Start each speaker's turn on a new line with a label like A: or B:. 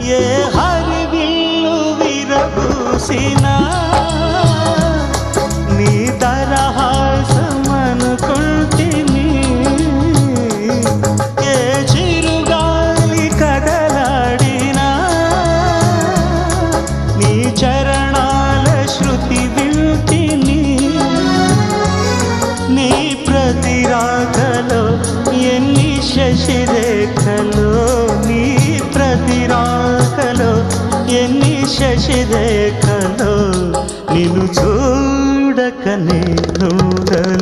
A: ఏ హరివిల్లు విరబూసినా నీ దరహాసమనుకుంటిని. ఏ చిరుగాలి కదలాడినా నీ చరణాల శృతి వింటిని. నీ ప్రతి రాకలో ఎన్ని శశిరేఖలో, నీ ప్రతి రాకలో ఎన్ని శశిరేఖలో, నిన్ను చూడకనే నూడలు.